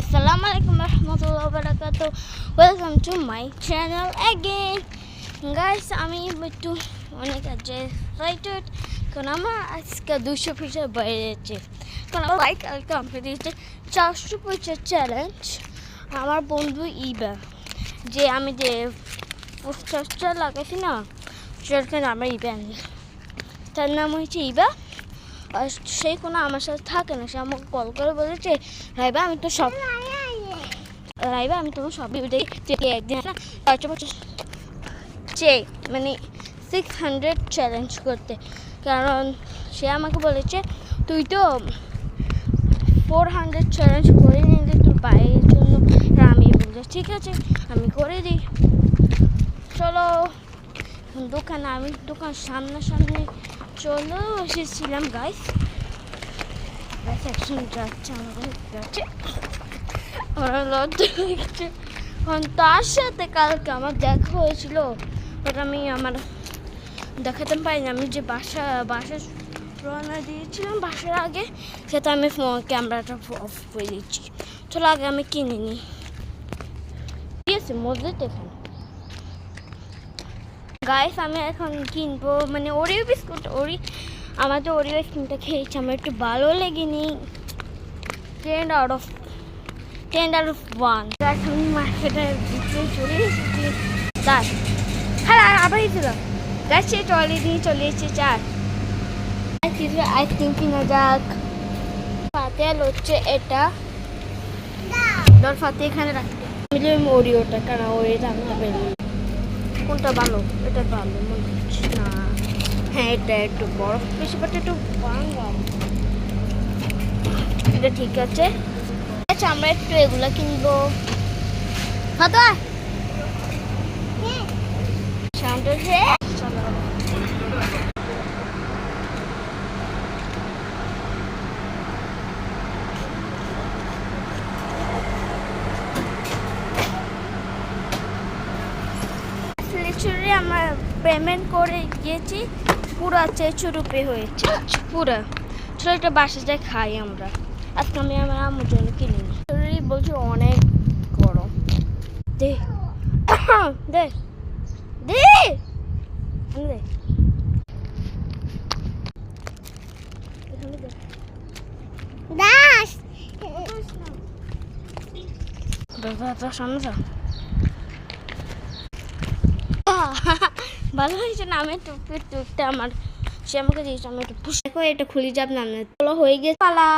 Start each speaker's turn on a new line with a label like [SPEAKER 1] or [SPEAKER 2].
[SPEAKER 1] Assalamualaikum warahmatullahi wabarakatuh. Welcome to my channel again. Guys, আমি একটু অনেক excited কারণ আমার আজকে 200 পিসের বাইরেছে কারণ লাইক কমপ্লিট হয়েছে 400 পিসের চ্যালেঞ্জ আমার বন্ধু ইবা যে আমি যে পোস্টারটা লাগাইছি না সেখানে আমার ইবা তার নাম হচ্ছে ইবা। আর সেই কোনো আমার সাথে থাকে না, সে আমাকে কল করে বলেছে রাইবা আমি তো সব সব ভিডিও একদিন মানে 600 চ্যালেঞ্জ করতে, কারণ সে আমাকে বলেছে তুই তো 400 চ্যালেঞ্জ করে নিলে তোর বাইরের জন্য। আমি বলছি ঠিক আছে আমি করে দিই, চলো আমি দোকান সামনাসামনি চলো এসেছিলাম। গাইস এখন যাচ্ছে আমাদের যাচ্ছে ওরা লজ্জা লাগছে কারণ তার সাথে কালকে আমার দেখা হয়েছিল, বাট আমি আমার দেখাতে পারিনি। আমি যে বাসা রওনা দিয়েছিলাম বাসার আগে সেটা আমি ক্যামেরাটা অফ করে দিচ্ছি। চলো আগে আমি কিনে নিই। ঠিক আছে মসজিদ এখানে। গাইস আমি এখন কিনবো মানে ওরিও বিস্কুট। আমাদের ওরিও স্কিনটা খেয়েছি আমার একটু ভালো লেগেনি, 10 out of 1। এখন মার্কেটের ভিতরে চলে এসেছি। হ্যাঁ আবার ছিল গাছ সে ট্রলি নিয়ে চলে এসেছে। আইসক্রিম কিনা যাক। ফাতেল হচ্ছে এটা ধর ফাতে এখানে রাখতে মিলে ওরিওটা, কারণ ওরি দামটা বেরো কোনটা ভালো, এটা ভালো মনে হচ্ছে না। হ্যাঁ এটা একটু বরফ বেশি বাট একটু ভাঙা, এটা ঠিক আছে। আচ্ছা আমরা একটু এগুলা কিনবো। ফাতা চলো আমরা পেমেন্ট করে গিয়েছি, পুরো 400 রুপি হয়েছে পুরো। চলো একটা বাসায় খাই আমরা। আজকে আমি আমার আম্মুর জন্য কিনিনি, বলছি অনেক গরম। দে দে দে দে ভালো হয়েছে না? আমি টুকটা আমার সে আমাকে দিয়েছে, আমি একটু পুষে এটা খুলি যাব না হয়ে গেছে পালা।